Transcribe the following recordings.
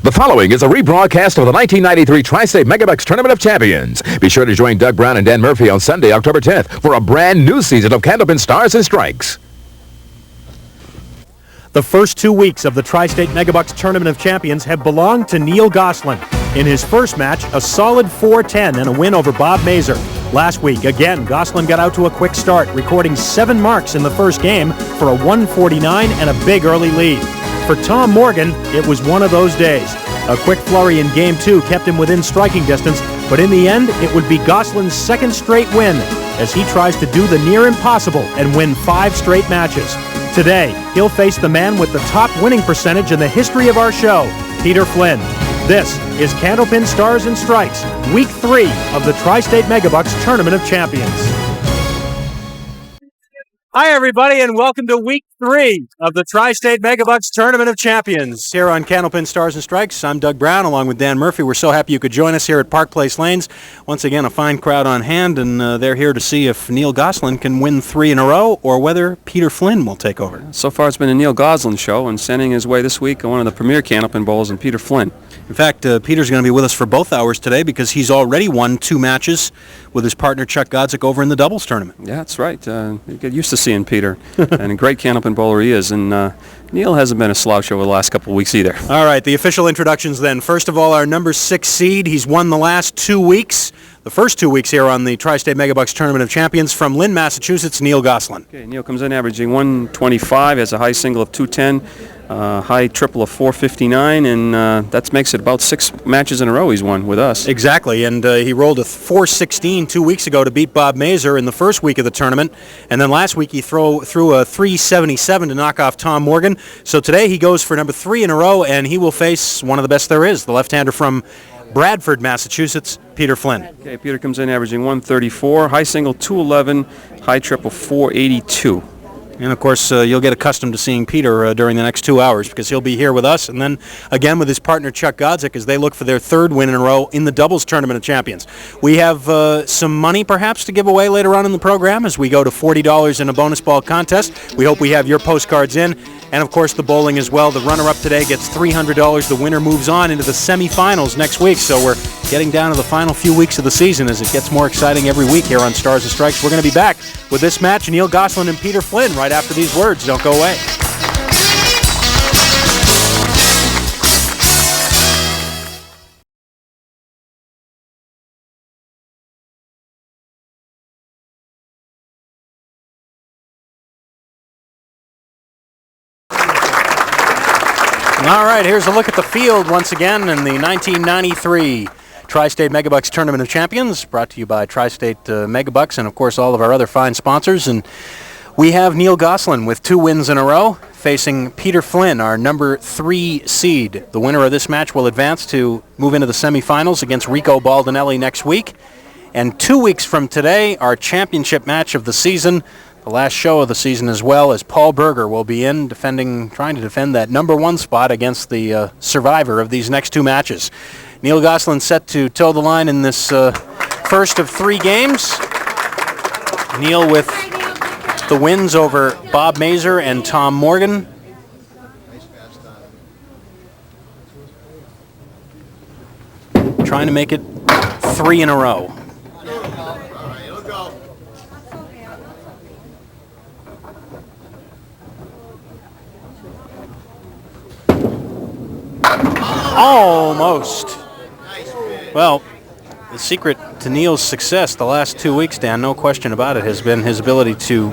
The following is a rebroadcast of the 1993 Tri-State Megabucks Tournament of Champions. Be sure to join Doug Brown and Dan Murphy on Sunday, October 10th for a brand new season of Candlepin Stars and Strikes. The first 2 weeks of the Tri-State Megabucks Tournament of Champions have belonged to Neil Gosselin. In his first match, a solid 4-10 and a win over Bob Mazur. Last week, again, Gosselin got out to a quick start, recording 7 marks in the first game for a 149 and a big early lead. For Tom Morgan, it was one of those days. A quick flurry in Game 2 kept him within striking distance, but in the end, it would be Gosselin's second straight win as he tries to do the near impossible and win 5 straight matches. Today, he'll face the man with the top winning percentage in the history of our show, Peter Flynn. This is Candlepin Stars and Strikes, Week 3 of the Tri-State Megabucks Tournament of Champions. Hi, everybody, and welcome to Week 3 of the Tri-State Megabucks Tournament of Champions. Here on Candlepin Stars and Strikes, I'm Doug Brown, along with Dan Murphy. We're so happy you could join us here at Park Place Lanes. Once again, a fine crowd on hand, and they're here to see if Neil Gosselin can win 3 in a row or whether Peter Flynn will take over. So far, it's been a Neil Gosselin show, and sending his way this week one of the premier Candlepin bowls and Peter Flynn. In fact, Peter's going to be with us for both hours today because he's already won 2 matches with his partner Chuck Godzik over in the doubles tournament. Yeah, that's right. You get used to seeing Peter, and a great Candlepin bowler he is. And Neil hasn't been a slouch over the last couple of weeks either. All right, the official introductions then. First of all, our number 6 seed. He's won the last 2 weeks. The first 2 weeks here on the Tri-State Megabucks Tournament of Champions from Lynn, Massachusetts, Neil Gosselin. Okay, Neil comes in averaging 125, has a high single of 210, high triple of 459, and that makes it about 6 matches in a row he's won with us. Exactly, and he rolled a 416 2 weeks ago to beat Bob Mazur in the first week of the tournament, and then last week he threw a 377 to knock off Tom Morgan. So today he goes for number 3 in a row, and he will face one of the best there is, the left-hander from Bradford, Massachusetts, Peter Flynn. Okay, Peter comes in averaging 134, high single 211, high triple 482. And, of course, you'll get accustomed to seeing Peter during the next 2 hours because he'll be here with us and then again with his partner Chuck Godzik as they look for their 3rd win in a row in the doubles tournament of champions. We have some money perhaps to give away later on in the program as we go to $40 in a bonus ball contest. We hope we have your postcards in. And, of course, the bowling as well. The runner-up today gets $300. The winner moves on into the semifinals next week. So we're getting down to the final few weeks of the season as it gets more exciting every week here on Stars and Strikes. We're going to be back with this match, Neil Gosselin and Peter Flynn, right after these words. Don't go away. All right, here's a look at the field once again in the 1993 Tri-State Megabucks Tournament of Champions, brought to you by Tri-State Megabucks and, of course, all of our other fine sponsors. And we have Neil Gosselin with 2 wins in a row, facing Peter Flynn, our number 3 seed. The winner of this match will advance to move into the semifinals against Rico Baldinelli next week. And 2 weeks from today, our championship match of the season, the last show of the season as well, as Paul Berger will be in trying to defend that number 1 spot against the survivor of these next 2 matches. Neil Gosselin set to toe the line in this first of 3 games. Neil with the wins over Bob Mazur and Tom Morgan. Trying to make it 3 in a row. Almost. Well, the secret to Neil's success the last 2 weeks, Dan, no question about it, has been his ability to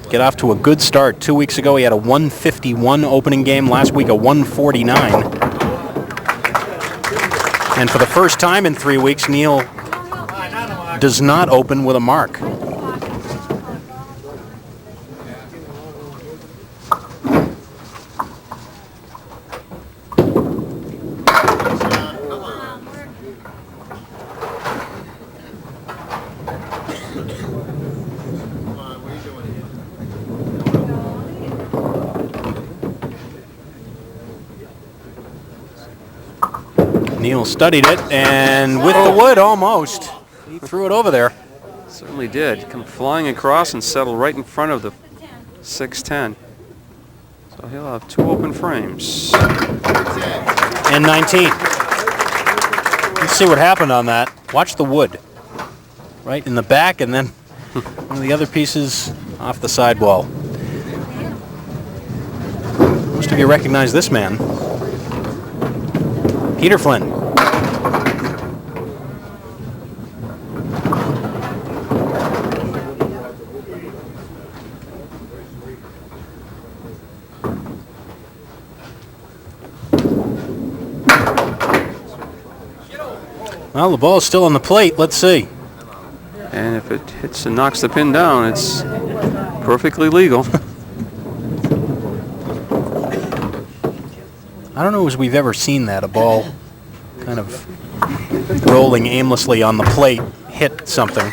get off to a good start. 2 weeks ago, he had a 151 opening game. Last week, a 149. And for the first time in 3 weeks, Neil does not open with a mark. Neil studied it, and with the wood, almost. He threw it over there. Certainly did. Come flying across and settle right in front of the 610. So So he'll have 2 open frames. And 19. Let's see what happened on that. Watch the wood. Right in the back, and then one of the other pieces off the sidewall. Most of you recognize this man. Peter Flynn. Well, the ball's still on the plate. Let's see. And if it hits and knocks the pin down, it's perfectly legal. I don't know as we've ever seen that, a ball kind of rolling aimlessly on the plate hit something.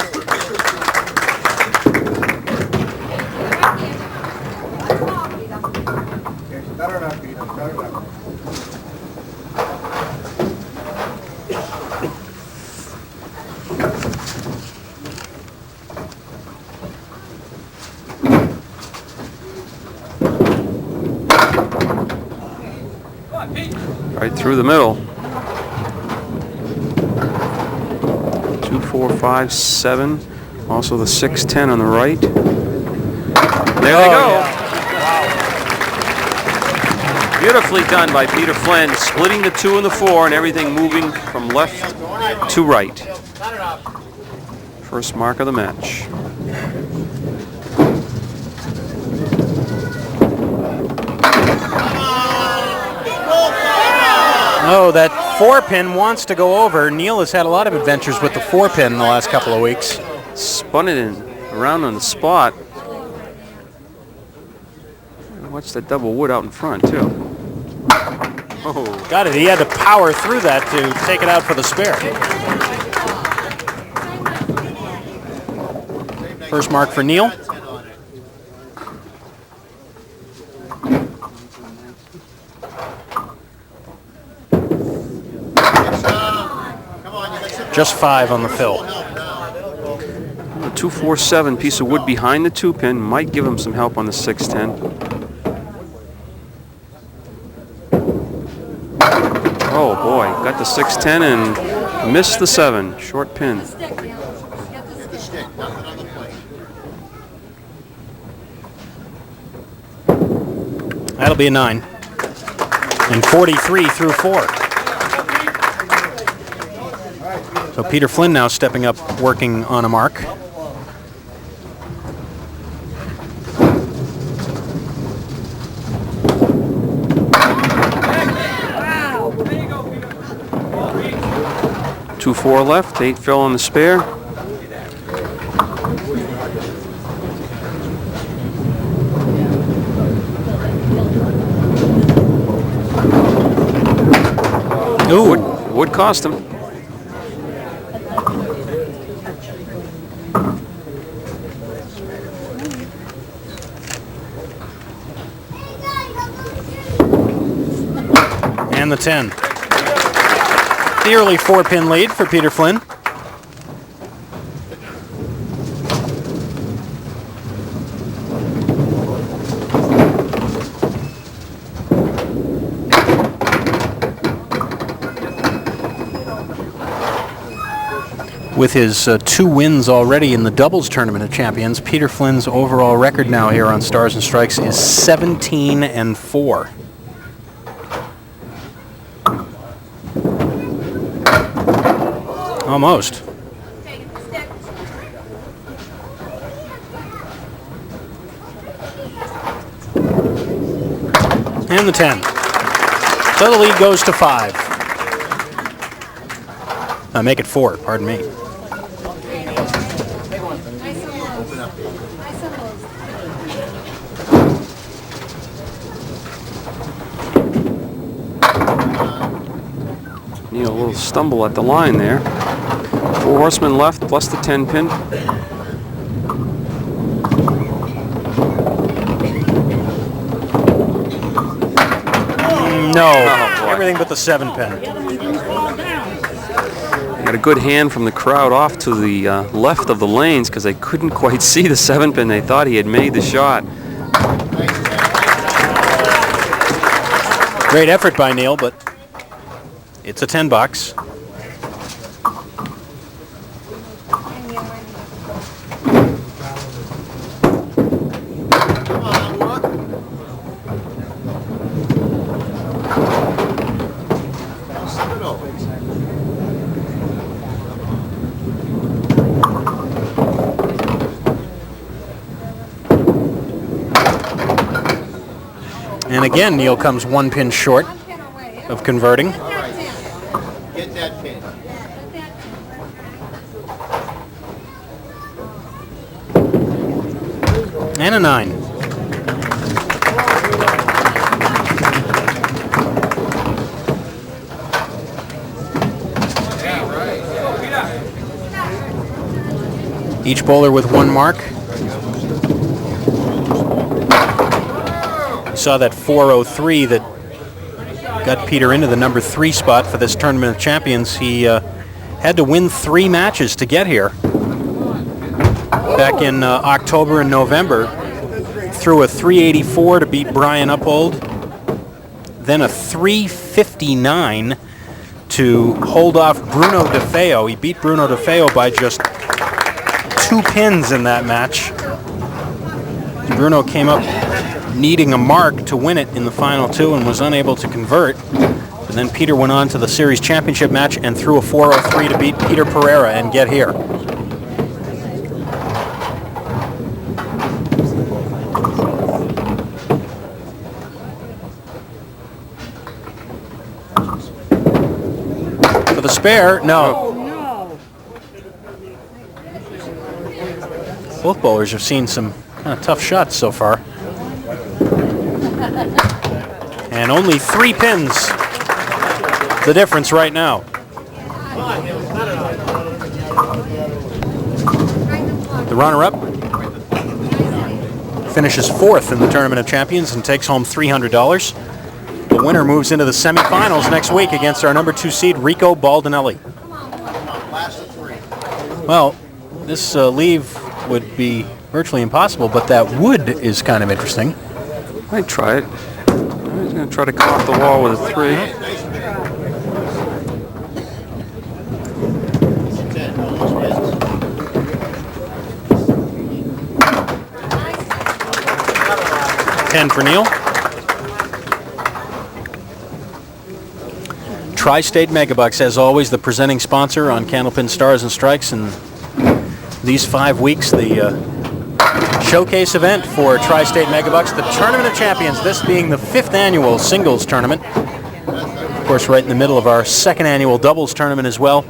Right through the middle. 2, 4, 5, 7. Also the 6, 10 on the right. There they go. Yeah. Beautifully done by Peter Flynn, splitting the 2 and the 4 and everything moving from left to right. First mark of the match. Oh, that 4-pin wants to go over. Neil has had a lot of adventures with the 4-pin in the last couple of weeks. Spun it around on the spot. Watch that double wood out in front, too. Oh, Got it. He had to power through that to take it out for the spare. First mark for Neil. Just 5 on the fill. The 247 piece of wood behind the 2-pin might give him some help on the 610. Oh boy, got the 610 and missed the 7. Short pin. That'll be a 9. And 43 through 4. So Peter Flynn now stepping up, working on a mark. Two 4 left, 8 fill on the spare. Ooh. Would cost him. And the 10. The early 4-pin lead for Peter Flynn. With his 2 wins already in the doubles tournament of champions, Peter Flynn's overall record now here on Stars and Strikes is 17-4. Almost. And the 10. So the lead goes to 5. Make it 4, pardon me. Neil, a little stumble at the line there. 4 horsemen left, plus the 10-pin. No, Oh, everything but the 7-pin. Got a good hand from the crowd off to the left of the lanes because they couldn't quite see the 7-pin. They thought he had made the shot. Great effort by Neil, but it's a 10 bucks. And again, Neil comes one pin short of converting. Get that pin. And a 9. Each bowler with one mark. You saw that 403 that got Peter into the number 3 spot for this Tournament of Champions. He had to win 3 matches to get here. Back in October and November, threw a 384 to beat Brian Uphold, then a 359 to hold off Bruno DeFeo. He beat Bruno DeFeo by just 2 pins in that match. Bruno came up needing a mark to win it in the final 2 and was unable to convert. But then Peter went on to the series championship match and threw a 403 to beat Peter Pereira and get here. For the spare, no. Both bowlers have seen some kind of tough shots so far. And only 3 pins, the difference right now. The runner-up finishes 4th in the Tournament of Champions and takes home $300. The winner moves into the semifinals next week against our number 2 seed, Rico Baldinelli. Well, this leave would be virtually impossible, but that wood is kind of interesting. I'd try it. He's going to try to come off the wall with a 3. $10 for Neil. Tri-State Megabucks, as always, the presenting sponsor on Candlepin Stars and Strikes, and these 5 weeks, the showcase event for Tri-State Megabucks, the Tournament of Champions, this being the 5th annual singles tournament. Of course, right in the middle of our 2nd annual doubles tournament as well.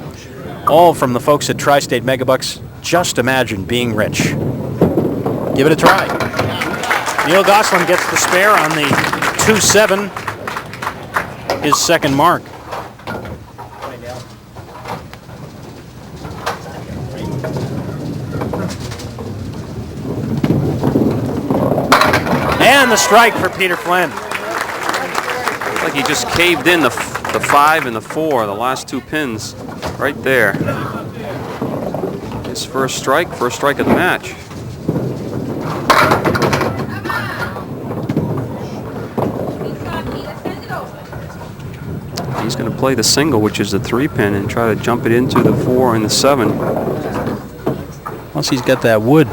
All from the folks at Tri-State Megabucks. Just imagine being rich. Give it a try. Neil Gosselin gets the spare on the 2-7, his 2nd mark. And the strike for Peter Flynn. It's like he just caved in the 5 and the 4, the last 2 pins, right there. His first strike of the match. He's going to play the single, which is the 3 pin, and try to jump it into the 4 and the 7. Once he's got that wood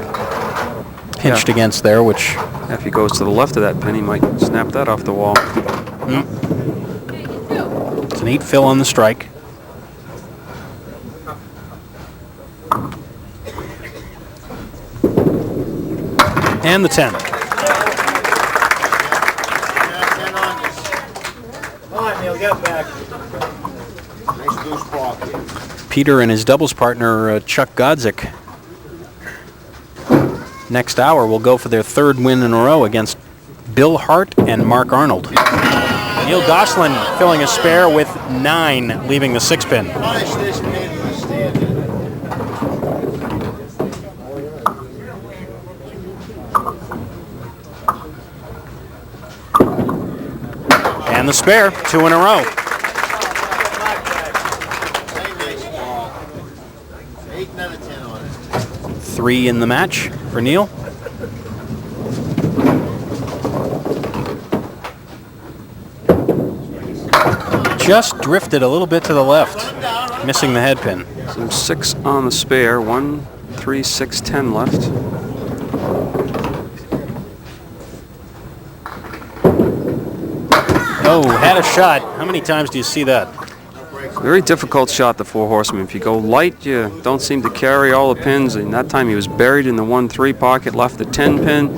pinched against there, which... If he goes to the left of that pin, he might snap that off the wall. It's a neat fill on the strike. And the 10. Come on, Neil, get back. Nice loose ball. Peter and his doubles partner, Chuck Godzik, next hour will go for their 3rd win in a row against Bill Hart and Mark Arnold. Neil Gosselin filling a spare with 9, leaving the 6 pin. Punish this pin for standing. And the spare, 2 in a row. Nice ball. 8 out of 10 on it. 3 in the match for Neil. just drifted a little bit to the left, missing the head pin. Some 6 on the spare. 1, 3, 6, 10 left. Oh, had a shot. How many times do you see that? Very difficult shot, the Four Horsemen. If you go light, you don't seem to carry all the pins. And that time he was buried in the 1-3 pocket, left the 10 pin.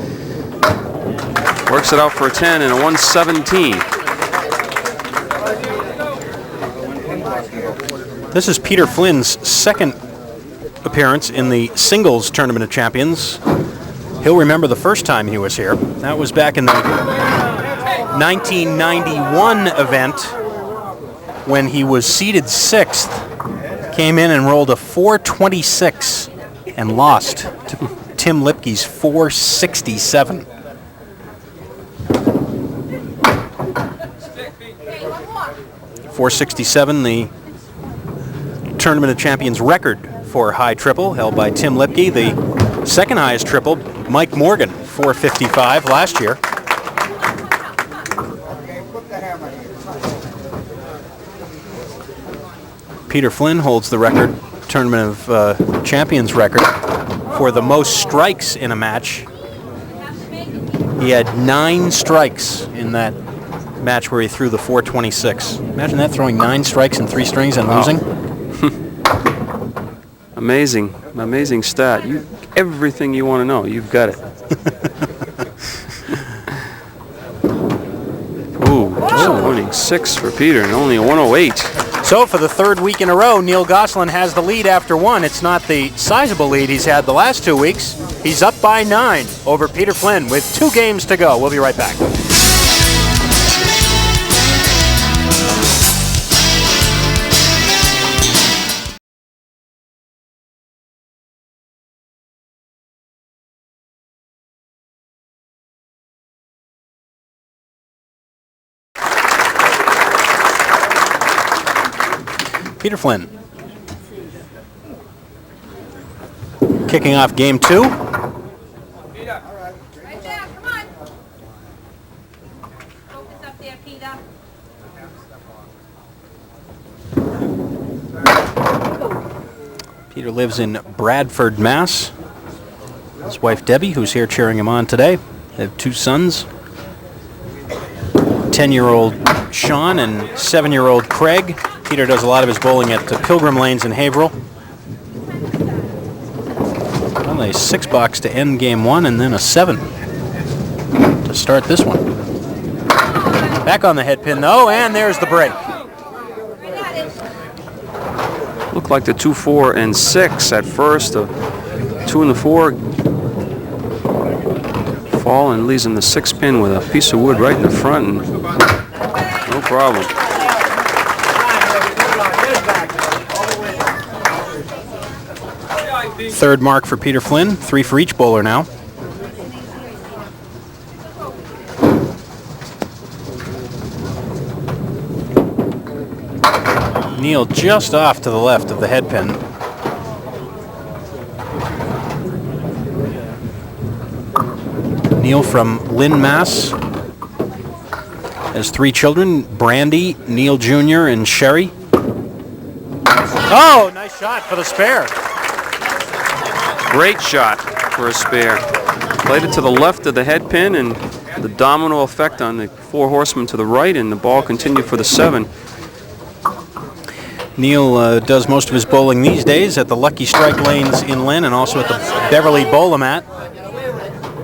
Works it out for a 10 and a 117. This is Peter Flynn's second appearance in the singles Tournament of Champions. He'll remember the first time he was here. That was back in the 1991 event when he was seeded 6th, came in and rolled a 426 and lost to Tim Lipke's 467. .467, the Tournament of Champions record for high triple, held by Tim Lipke. The second highest triple, Mike Morgan, 455 last year. Peter Flynn holds the record, Tournament of Champions record, for the most strikes in a match. He had 9 strikes in that match where he threw the 426. Imagine that, throwing 9 strikes in 3 strings and losing. Amazing, amazing stat. Everything you want to know, you've got it. Ooh, disappointing 6 for Peter and only a 108. So for the third week in a row, Neil Gosselin has the lead after 1. It's not the sizable lead he's had the last 2 weeks. He's up by 9 over Peter Flynn with 2 games to go. We'll be right back. Peter Flynn kicking off game 2. Right there, come on. Focus up there, Peter. Peter lives in Bradford, Mass. His wife Debbie, who's here cheering him on today. They have 2 sons, 10-year-old Sean and 7-year-old Craig. Peter does a lot of his bowling at Pilgrim Lanes in Haverhill. Well, a 6-box to end game 1 and then a 7 to start this one. Back on the head pin though, and there's the break. Looked like the 2, 4, and 6 at first. The 2 and the 4 fall and leaves him the 6 pin with a piece of wood right in the front. And no problem. Third mark for Peter Flynn, 3 for each bowler now. Neil just off to the left of the head pin. Neil from Lynn, Mass. Has 3 children, Brandy, Neil Jr., and Sherry. Oh, nice shot for the spare. Great shot for a spare. Played it to the left of the head pin and the domino effect on the 4 horsemen to the right, and the ball continued for the 7. Neil does most of his bowling these days at the Lucky Strike Lanes in Lynn and also at the Beverly Bowlamat.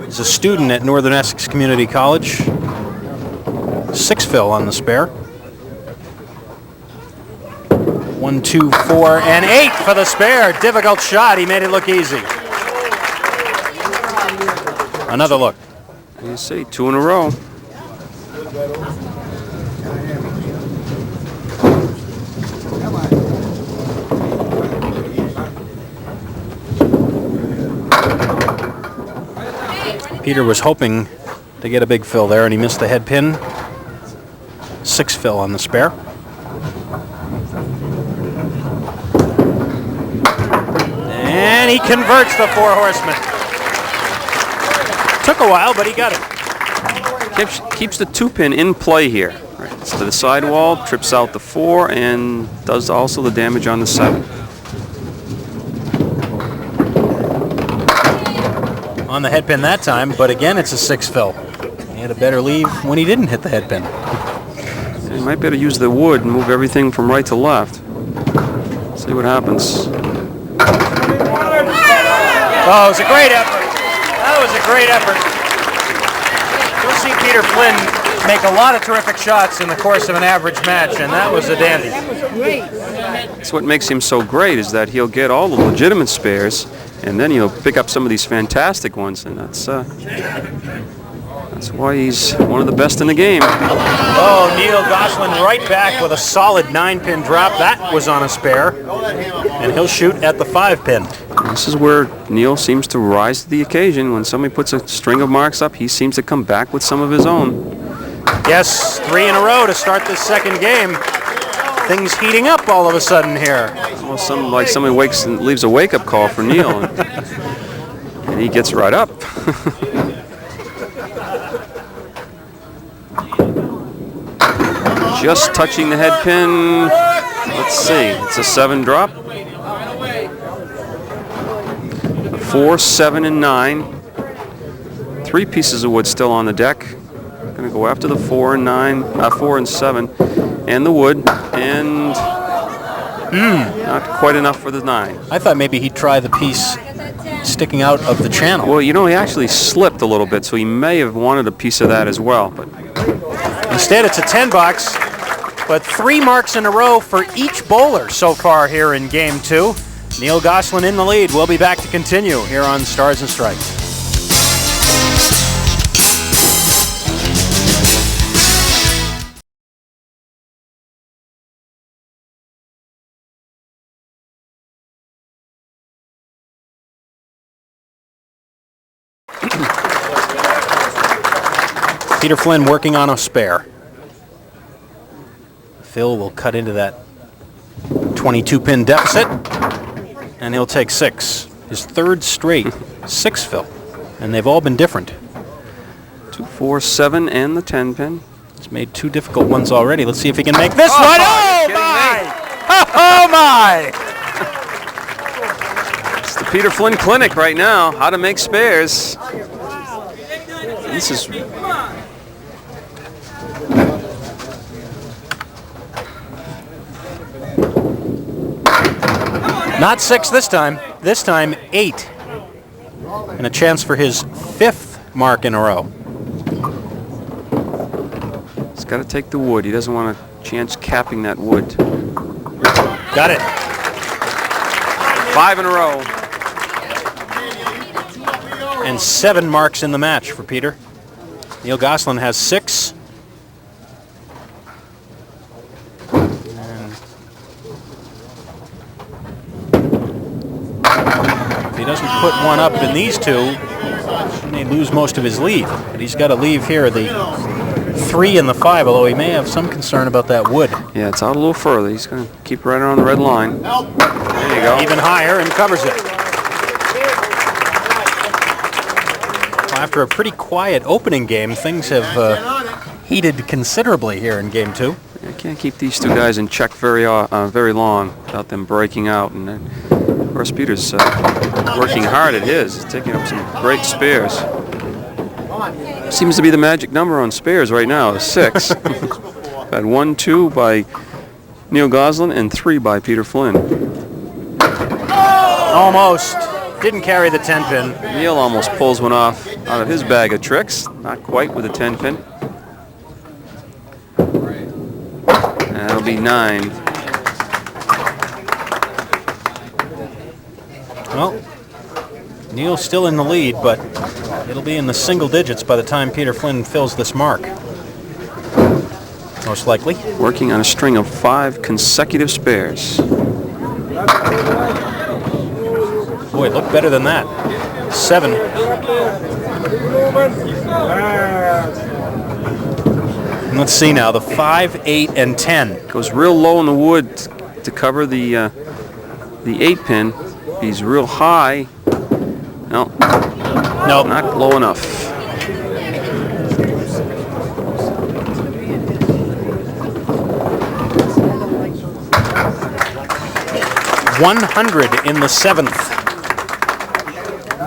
He's a student at Northern Essex Community College. 6 fill on the spare. 1, 2, 4, and 8 for the spare. Difficult shot. He made it look easy. Another look. You see, 2 in a row. Peter was hoping to get a big fill there, and he missed the head pin. 6 fill on the spare. And he converts the 4 horsemen. Took a while, but he got it. Keeps the 2 pin in play here. It's to the sidewall, trips out the 4, and does also the damage on the 7. On the head pin that time, but again it's a 6 fill. He had a better leave when he didn't hit the head pin. You might better use the wood and move everything from right to left. See what happens. Oh, it was a great effort. That was a great effort. You'll see Peter Flynn make a lot of terrific shots in the course of an average match, and that was a dandy. That's what makes him so great, is that he'll get all the legitimate spares, and then he'll pick up some of these fantastic ones, and that's why he's one of the best in the game. Oh, Neil Gosselin right back with a solid 9-pin drop. That was on a spare, and he'll shoot at the 5-pin. This is where Neil seems to rise to the occasion. When somebody puts a string of marks up, he seems to come back with some of his own. Yes, 3 in a row to start this second game. Things heating up all of a sudden here. Well, like somebody wakes and leaves a wake-up call for Neil, and he gets right up. Just touching the head pin. Let's see, it's a 7 drop. 4, 7, and 9. 3 pieces of wood still on the deck. Going to go after the 4 and 9, 4 and 7, and the wood, and not quite enough for the 9. I thought maybe he'd try the piece sticking out of the channel. Well, you know, he actually slipped a little bit, so he may have wanted a piece of that as well. But instead, it's a 10 box, but 3 marks in a row for each bowler so far here in Game 2. Neil Gosselin in the lead. We'll be back to continue here on Stars and Strikes. Peter Flynn working on a spare. Phil will cut into that 22-pin deficit, and he'll take 6. His 3rd straight 6 fill, and they've all been different. 2, 4, 7, and the 10 pin. He's made 2 difficult ones already. Let's see if he can make this one. Oh my! Oh my! It's the Peter Flynn Clinic right now. How to make spares. This is. Not 6 this time. This time 8. And a chance for his 5th mark in a row. He's got to take the wood. He doesn't want a chance capping that wood. Got it. 5 in a row. And 7 marks in the match for Peter. Neil Gosselin has 6. If he doesn't put one up in these 2, he may lose most of his lead. But he's got to leave here the 3 and the 5, although he may have some concern about that wood. Yeah, it's out a little further. He's going to keep right around the red line. There you go. Even higher and covers it. After a pretty quiet opening game, things have heated considerably here in Game 2. I can't keep these 2 guys in check very long without them breaking out. And of course, Peter's working hard at his. He's taking up some great spares. Seems to be the magic number on spares right now, is 6. Had 1, 2 by Neil Gosselin and 3 by Peter Flynn. Almost. Didn't carry the 10-pin. Neil almost pulls one off out of his bag of tricks. Not quite with a 10-pin. That'll be 9. Well, Neil's still in the lead, but it'll be in the single digits by the time Peter Flynn fills this mark. Most likely. Working on a string of 5 consecutive spares. Boy, it looked better than that. 7. And let's see now, the 5, 8, and 10. Goes real low in the wood to cover the 8-pin. He's real high. No, not low enough. 100 in the 7th.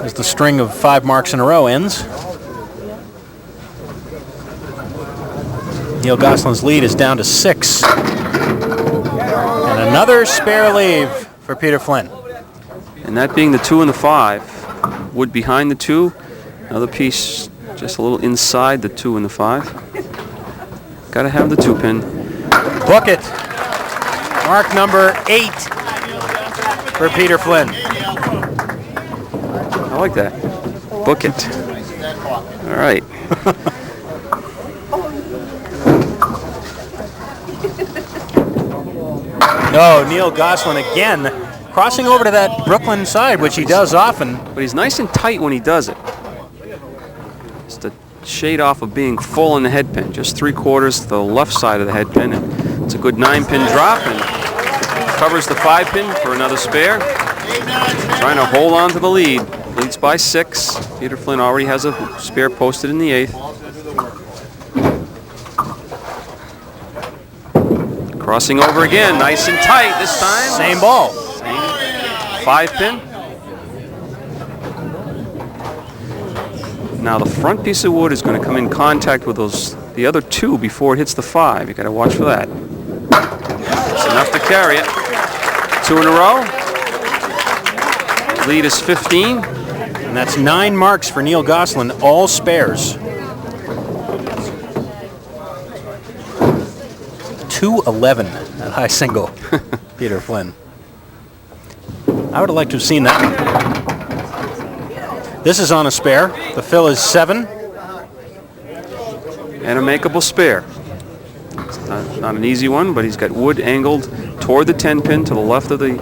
As the string of 5 marks in a row ends. Neil Gosselin's lead is down to 6. And another spare leave for Peter Flynn. And that being the 2 and the 5. Wood behind the 2. Another piece just a little inside the 2 and the 5. Got to have the 2-pin. Book it. Mark number 8 for Peter Flynn. I like that. Book it. All right. No, Neil Gosselin again crossing over to that Brooklyn side, which he does often. But he's nice and tight when he does it. Just a shade off of being full in the head pin. Just 3/4 to the left side of the head pin. And it's a good 9-pin drop and covers the 5-pin for another spare. Trying to hold on to the lead. Leads by 6. Peter Flynn already has a spare posted in the 8th. Crossing over again, nice and tight this time. Same ball. 5-pin. Now the front piece of wood is going to come in contact with the other 2 before it hits the 5. You got to watch for that. It's enough to carry it. 2 in a row. Lead is 15. And that's 9 marks for Neil Gosselin, all spares. 211 at high single, Peter Flynn. I would have liked to have seen that. This is on a spare. The fill is 7. And a makeable spare. It's not an easy one, but he's got wood angled toward the 10-pin to the left of the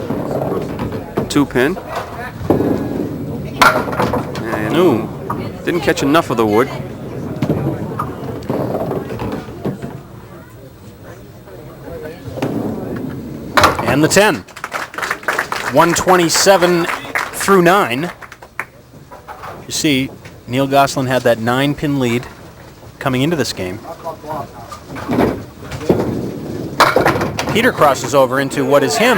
2-pin. And didn't catch enough of the wood. And the 10. 127 through 9. You see, Neil Gosselin had that 9-pin lead coming into this game. Peter crosses over into what is him,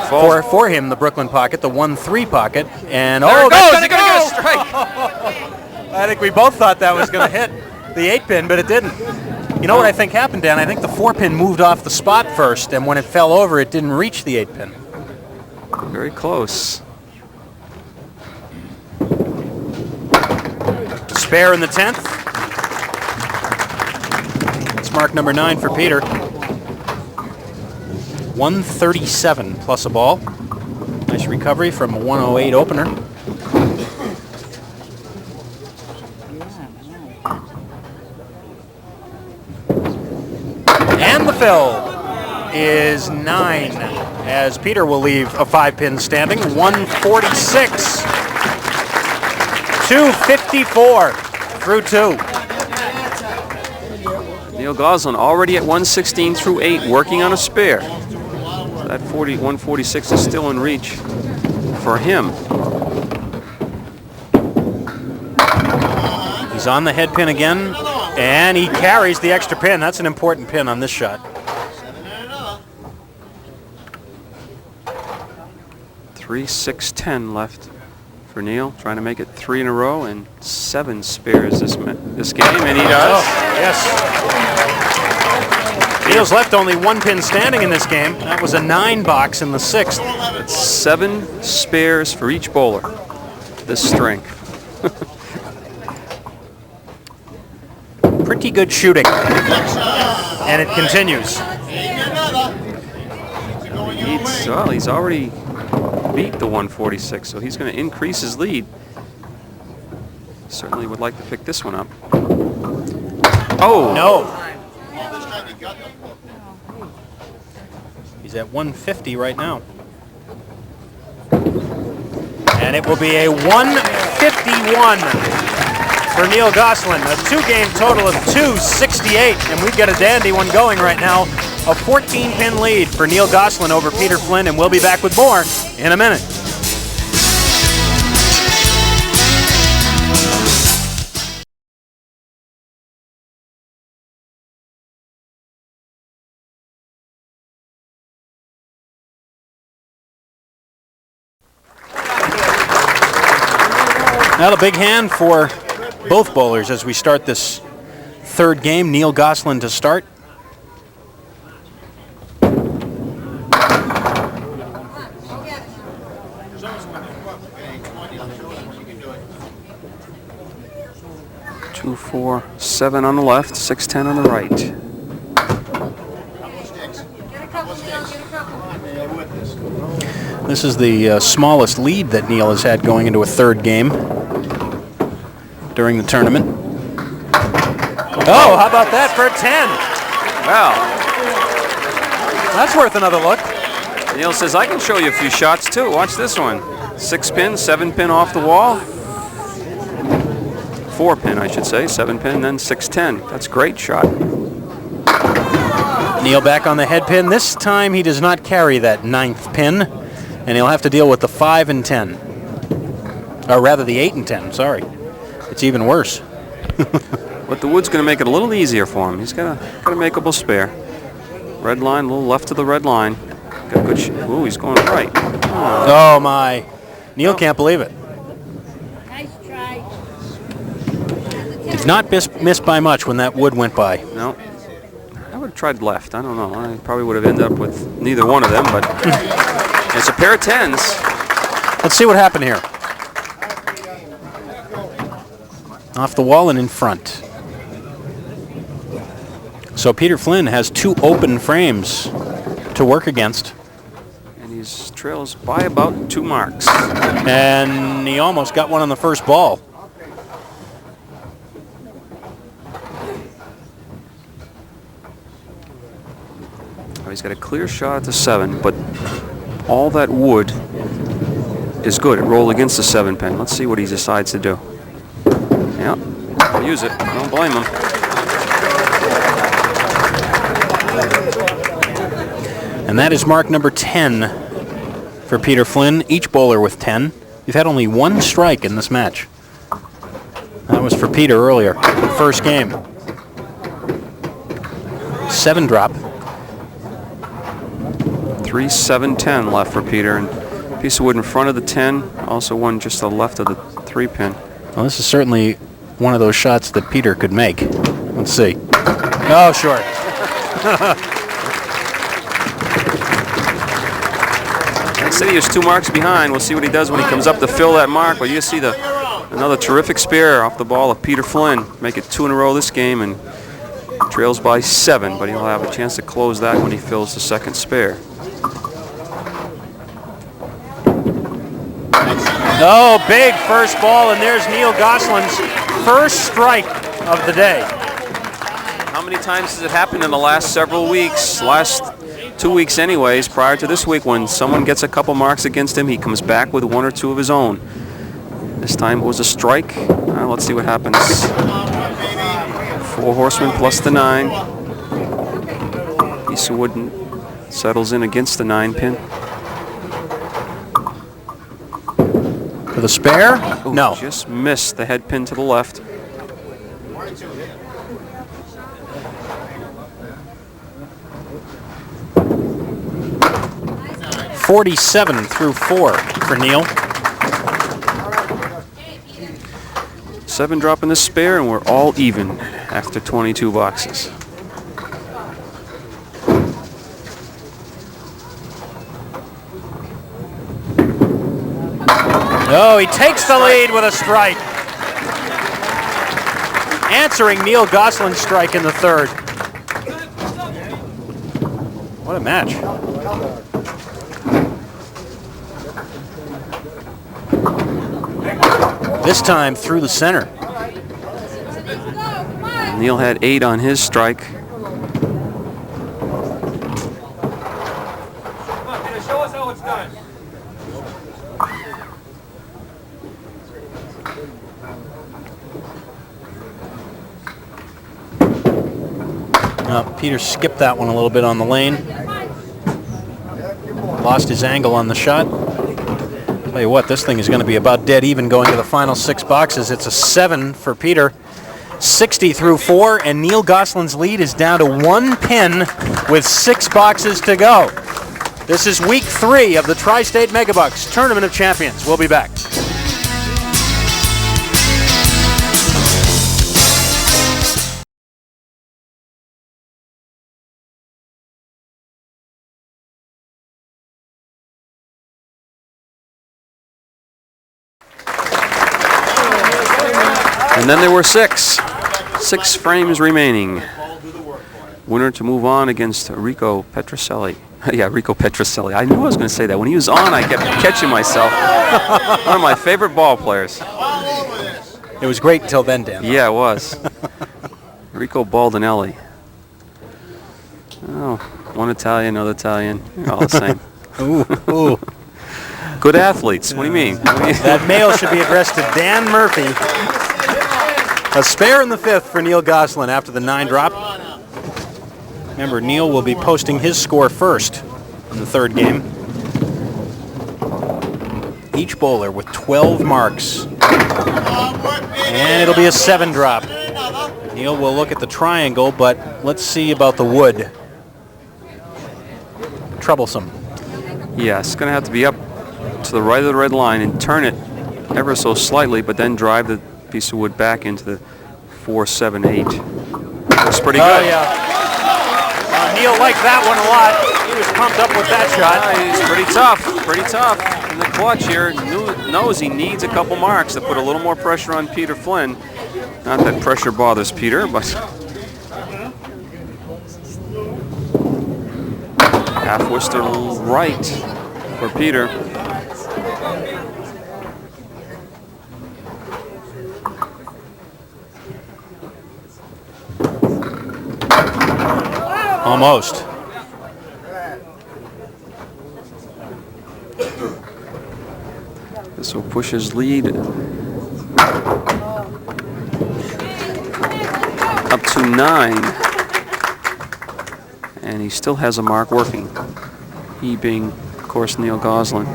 for him, the Brooklyn pocket, the 1-3 pocket. And There it that's goes, gonna gonna go! get a strike. I think we both thought that was going to hit the 8-pin, but it didn't. You know what I think happened, Dan? I think the 4-pin moved off the spot first, and when it fell over, it didn't reach the 8-pin. Very close. Spare in the 10th. It's mark number 9 for Peter. 137 plus a ball. Nice recovery from a 108 opener. And the fill is 9, as Peter will leave a 5-pin standing. 146. 254 through 2. Neil Gosselin already at 116 through 8, working on a spare. So that 146 is still in reach for him. He's on the head pin again, and he carries the extra pin. That's an important pin on this shot. 3, 6, 10 left for Neil, trying to make it 3 in a row and 7 spares this game, and he does. Yes. Neil's left only 1 pin standing in this game. That was a 9 box in the 6th. It's 7 spares for each bowler. This string. Pretty good shooting. And it continues. He's already beat the 146, so he's going to increase his lead. Certainly would like to pick this one up. Oh! No. He's at 150 right now. And it will be a 151 for Neil Gosselin. A 2-game total of 268, and we've got a dandy one going right now. A 14-pin lead for Neil Gosselin over Peter Flynn, and we'll be back with more in a minute. Well, a big hand for both bowlers as we start this third game. Neil Gosselin to start. Two, 4, 7 on the left, 6, 10 on the right. Get a couple, Neil. Get a couple. This is the smallest lead that Neil has had going into a third game during the tournament. Oh, how about that for a 10? Wow. That's worth another look. Neil says, I can show you a few shots too. Watch this one. 6 pin, 7 pin off the wall. 4 pin, I should say. 7 pin, then 6-10. That's a great shot. Neil back on the head pin. This time he does not carry that 9th pin, and he'll have to deal with the 5 and 10. Or rather the 8 and 10, sorry. It's even worse. But the wood's going to make it a little easier for him. He's got a makeable spare. Red line, a little left of the red line. Got a good ooh, he's going right. Oh my. Neil can't believe it. Nice try. Did not miss by much when that wood went by. No. I would have tried left. I don't know. I probably would have ended up with neither one of them, but it's a pair of 10s. Let's see what happened here. Off the wall and in front. So Peter Flynn has 2 open frames to work against. And he's trails by about 2 marks. And he almost got one on the first ball. Oh, he's got a clear shot at the 7, but all that wood is good. It rolled against the 7 pin. Let's see what he decides to do. Yeah, I'll use it. I don't blame him. And that is mark number 10 for Peter Flynn, each bowler with 10. You've had only 1 strike in this match. That was for Peter earlier, first game. 7 drop. 3, 7, 10 left for Peter, and a piece of wood in front of the 10, also one just to the left of the 3 pin. Well, this is certainly one of those shots that Peter could make. Let's see. Oh, short. I said he was 2 marks behind. We'll see what he does when he comes up to fill that mark. But you see another terrific spare off the ball of Peter Flynn. Make it 2 in a row this game and trails by 7, but he'll have a chance to close that when he fills the second spare. Oh, big first ball, and there's Neil Gosselin's first strike of the day. How many times has it happened in the last several weeks? Last 2 weeks anyways, prior to this week, when someone gets a couple marks against him, he comes back with 1 or 2 of his own. This time it was a strike. Let's see what happens. 4 horsemen plus the 9. Piece of wood settles in against the 9 pin. For the spare? Ooh, No. Just missed the head pin to the left. 47 through 4 for Neil. 7 drop in the spare, and we're all even after 22 boxes. Oh, he takes the lead with a strike. Answering Neil Gosselin's strike in the third. What a match. This time through the center. Neil had 8 on his strike. Show us how it's done. Peter skipped that one a little bit on the lane. Lost his angle on the shot. Tell you what, this thing is going to be about dead even going to the final 6 boxes. It's a 7 for Peter. 60 through 4, and Neil Gosselin's lead is down to 1 pin with 6 boxes to go. This is week 3 of the Tri-State Megabucks Tournament of Champions. We'll be back. And then there were 6. 6 frames remaining. Winner to move on against Rico Petrocelli. Yeah, Rico Petrocelli. I knew I was going to say that. When he was on, I kept catching myself. One of my favorite ball players. It was great until then, Dan. Yeah, it was. Rico Baldinelli. Oh, one Italian, another Italian. They're all the same. Ooh. Good athletes. What do you mean? That mail should be addressed to Dan Murphy. A spare in the 5th for Neil Gosselin after the 9 drop. Remember, Neil will be posting his score first in the 3rd game. Each bowler with 12 marks. And it'll be a 7 drop. Neil will look at the triangle, but let's see about the wood. Troublesome. Yeah, it's going to have to be up to the right of the red line and turn it ever so slightly, but then drive the piece of wood back into the 4-7-8. That's pretty good. Oh, yeah. Neil liked that one a lot. He was pumped up with that shot. He's pretty tough in the clutch here. Knows he needs a couple marks to put a little more pressure on Peter Flynn. Not that pressure bothers Peter, but half Worcester right for Peter. Almost. This will push his lead up to 9. And he still has a mark working. He being, of course, Neil Gosselin.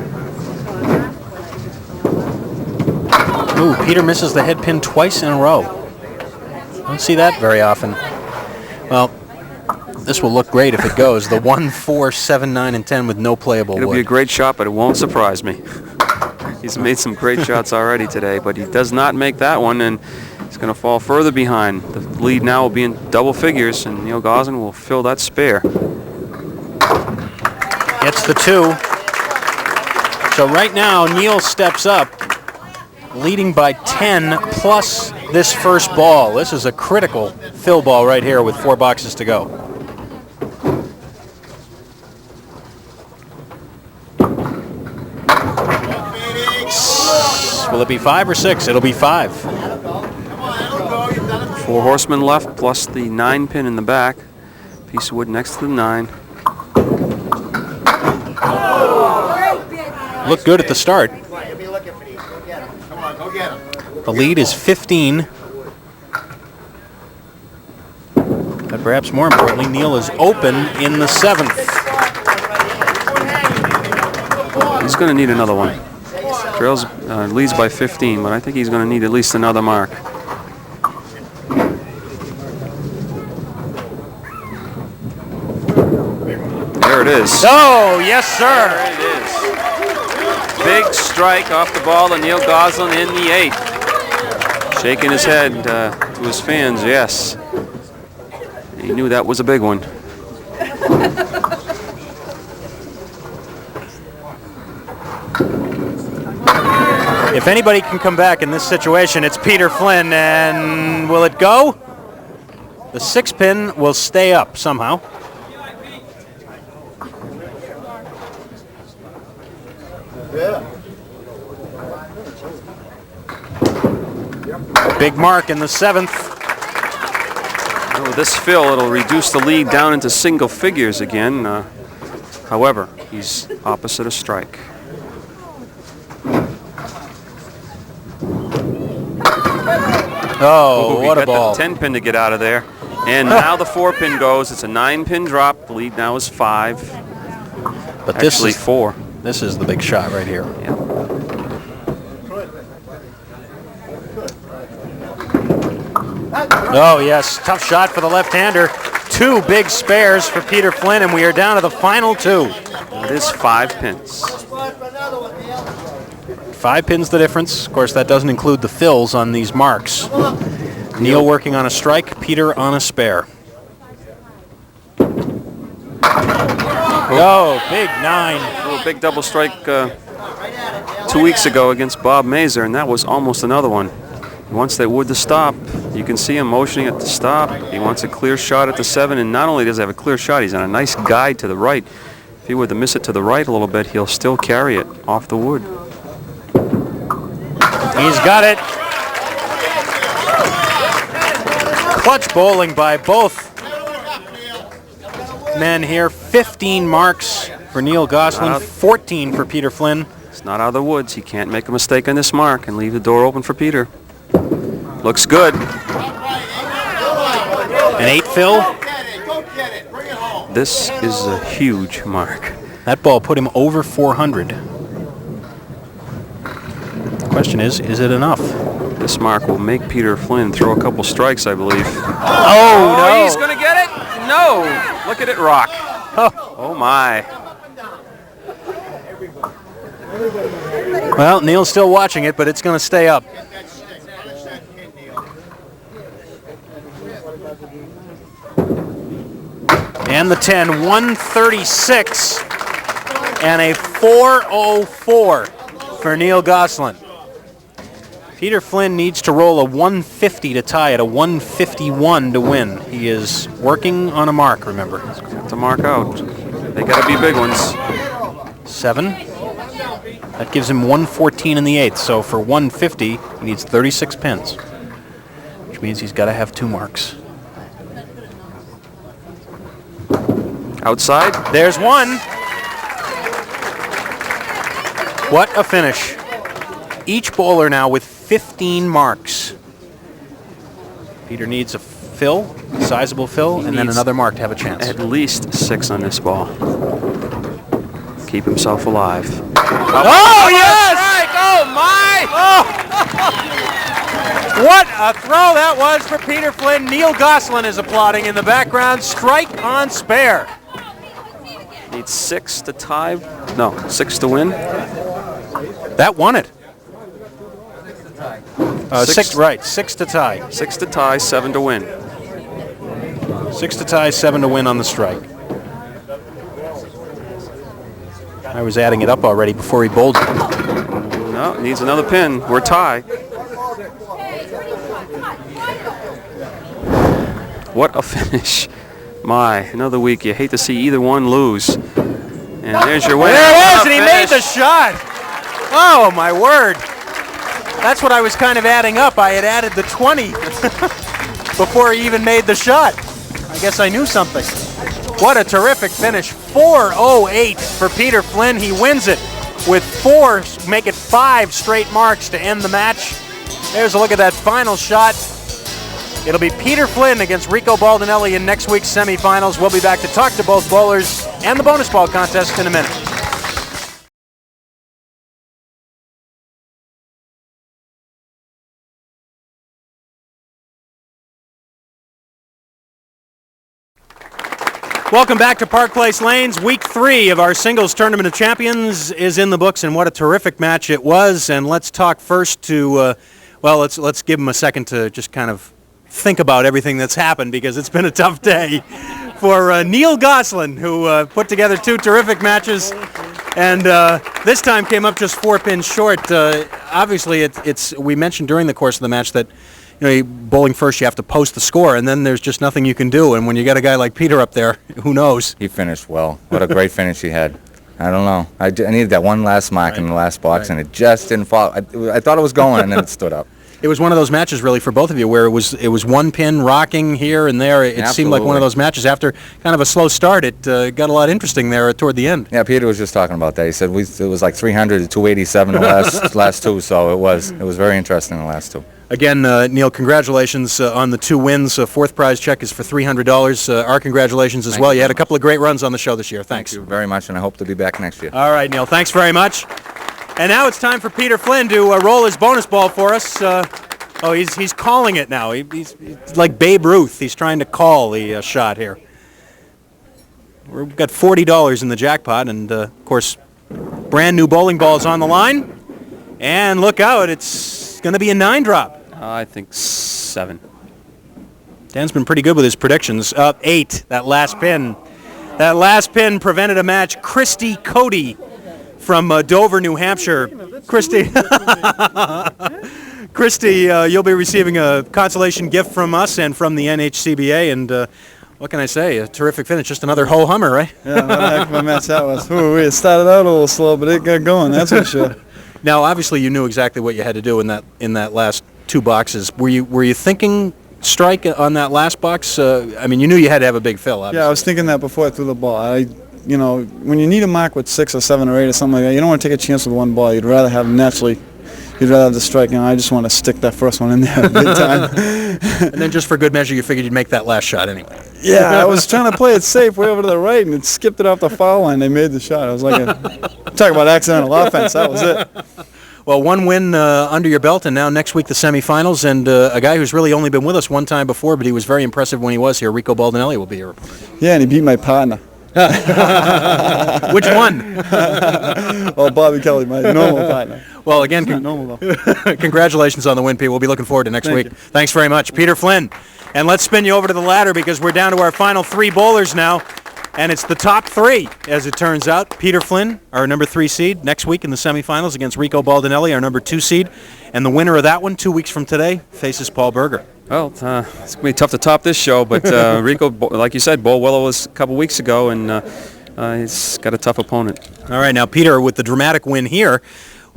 Ooh, Peter misses the head pin twice in a row. Don't see that very often. Well, this will look great if it goes. The 1, 4, 7, 9, and 10 with no playable wood. It'll be a great shot, but it won't surprise me. He's made some great shots already today, but he does not make that one, and he's going to fall further behind. The lead now will be in double figures, and Neil Gosselin will fill that spare. Gets the 2. So right now, Neil steps up, leading by 10 plus this first ball. This is a critical fill ball right here with 4 boxes to go. Will it be 5 or 6? It'll be 5. 4 horsemen left, plus the 9 pin in the back. Piece of wood next to the 9. Looked good at the start. The lead is 15. But perhaps more importantly, Neil is open in the 7th. He's going to need another one. Trails leads by 15, but I think he's going to need at least another mark. There it is. Oh, yes, sir. There it is. Big strike off the ball of Neil Gosselin in the 8th. Shaking his head to his fans, yes. He knew that was a big one. If anybody can come back in this situation, it's Peter Flynn, and will it go? The 6 pin will stay up somehow. Big mark in the 7th. With this fill, it'll reduce the lead down into single figures again. However, he's opposite a strike. Oh, what a ball. Got the 10 pin to get out of there. And now the 4 pin goes. It's a 9 pin drop. The lead now is 5. But this Actually is 4. This is the big shot right here. Yeah. Oh, yes. Tough shot for the left-hander. 2 big spares for Peter Flynn, and we are down to the final 2. It is 5 pins. 5 pins the difference. Of course, that doesn't include the fills on these marks. Neil working on a strike, Peter on a spare. Oh, big 9. A big double strike 2 weeks ago against Bob Mazur, and that was almost another one. He wants that wood to stop. You can see him motioning it to stop. He wants a clear shot at the 7, and not only does he have a clear shot, he's on a nice guide to the right. If he were to miss it to the right a little bit, he'll still carry it off the wood. He's got it. Clutch bowling by both men here. 15 marks for Neil Gosselin, 14 for Peter Flynn. It's not out of the woods. He can't make a mistake on this mark and leave the door open for Peter. Looks good. An 8, Phil. This is a huge mark. That ball put him over 400. The question is it enough? This mark will make Peter Flynn throw a couple strikes, I believe. Oh, no. He's going to get it? No. Look at it rock. Oh, my. Well, Neil's still watching it, but it's going to stay up. And the 10, 136 and a 404 for Neil Gosselin. Peter Flynn needs to roll a 150 to tie it, a 151 to win. He is working on a mark, remember. Got to mark out. They got to be big ones. 7. That gives him 114 in the 8th. So for 150, he needs 36 pins, which means he's got to have 2 marks. Outside. There's 1. What a finish. Each bowler now with 15 marks. Peter needs a fill, sizable fill, and then another mark to have a chance. At least 6 on this ball. Keep himself alive. Oh, yes! Strike! Oh, my! Oh. What a throw that was for Peter Flynn. Neil Gosselin is applauding in the background. Strike on spare. Needs 6 to tie. No, 6 to win. That won it. 6 6 to tie. 6 to tie, 7 to win. 6 to tie, 7 to win on the strike. I was adding it up already before he bowled it. No, needs another pin. We're tie. What a finish. My, another week. You hate to see either one lose. And there's your winner. There it is, What a and he finish. made the shot. Oh, my word. That's what I was kind of adding up. I had added the 20 before he even made the shot. I guess I knew something. What a terrific finish. 408 for Peter Flynn. He wins it with 4, make it 5 straight marks to end the match. There's a look at that final shot. It'll be Peter Flynn against Rico Baldinelli in next week's semifinals. We'll be back to talk to both bowlers and the bonus ball contest in a minute. Welcome back to Park Place Lanes. Week 3 of our singles tournament of champions is in the books, and what a terrific match it was. And let's talk first to, let's give him a second to just kind of think about everything that's happened, because it's been a tough day for Neil Gosselin, who put together 2 terrific matches, and this time came up just 4 pins short. Obviously, we mentioned during the course of the match that, bowling first, you have to post the score, and then there's just nothing you can do. And when you got a guy like Peter up there, who knows? He finished well. What a great finish he had. I don't know. I needed that one last mark in the last box, and it just didn't fall. I thought it was going, and then it stood up. It was one of those matches, really, for both of you, where it was 1 pin rocking here and there. It seemed like one of those matches. After kind of a slow start, it got a lot interesting there toward the end. Yeah, Peter was just talking about that. He said it was like 300 to 287 the last 2, so it was very interesting the last 2. Again, Neil, congratulations on the 2 wins. 4th prize check is for $300. Our congratulations as well. You had a couple of great runs on the show this year. Thanks. Thank you very much, and I hope to be back next year. All right, Neil. Thanks very much. And now it's time for Peter Flynn to roll his bonus ball for us. He's calling it now. He's like Babe Ruth. He's trying to call the shot here. We've got $40 in the jackpot, and of course, brand new bowling ball is on the line. And look out, it's going to be a 9-drop. I think 7. Dan's been pretty good with his predictions. 8, that last pin. That last pin prevented a match. Christy Cody from Dover, New Hampshire. Christy Christy, you'll be receiving a consolation gift from us and from the NHCBA, and what can I say? A terrific finish. Just another ho-hummer, right? Yeah, what a heck of a match that was. Ooh, it started out a little slow, but it got going, that's for sure. Now, obviously, you knew exactly what you had to do in that last 2 boxes. Were you thinking strike on that last box? I mean, you knew you had to have a big fill, obviously. Yeah, I was thinking that before I threw the ball. You know, when you need a mark with 6 or 7 or 8 or something like that, you don't want to take a chance with one ball. You'd rather have the strike, and I just want to stick that first one in there big time. And then just for good measure, you figured you'd make that last shot anyway. Yeah, I was trying to play it safe way over to the right, and it skipped it off the foul line. They made the shot. I was like, talk about accidental offense. That was it. Well, 1 win under your belt, and now next week the semifinals, and a guy who's really only been with us one time before, but he was very impressive when he was here. Rico Baldinelli will be your opponent. Yeah, and he beat my partner. Which one? Well, Bobby Kelly, my normal partner. Well, again, Not normal, though. congratulations on the win, Pete. We'll be looking forward to next Thank week. you. Thanks very much. Peter Flynn. And let's spin you over to the ladder because we're down to our final 3 bowlers now. And it's the top 3, as it turns out. Peter Flynn, our number 3 seed, next week in the semifinals against Rico Baldinelli, our number 2 seed. And the winner of that one, 2 weeks from today, faces Paul Berger. Well, it's going to be tough to top this show, but Rico, like you said, Bo Willow was a couple weeks ago, and he's got a tough opponent. All right, now Peter with the dramatic win here.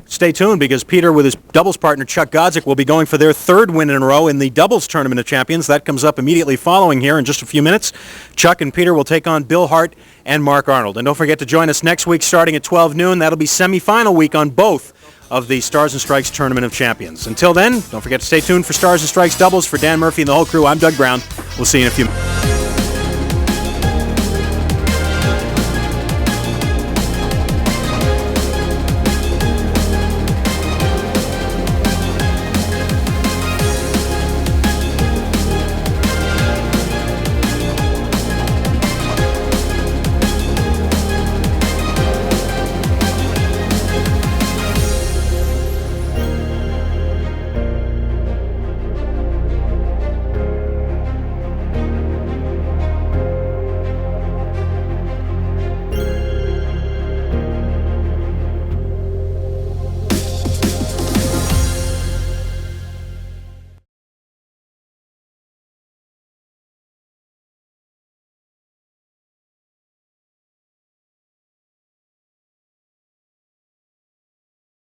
Stay tuned because Peter with his doubles partner Chuck Godzik will be going for their 3rd win in a row in the doubles tournament of champions. That comes up immediately following here in just a few minutes. Chuck and Peter will take on Bill Hart and Mark Arnold. And don't forget to join us next week starting at 12 noon. That'll be semifinal week on both of the Stars and Strikes Tournament of Champions. Until then, don't forget to stay tuned for Stars and Strikes doubles. For Dan Murphy and the whole crew, I'm Doug Brown. We'll see you in a few minutes.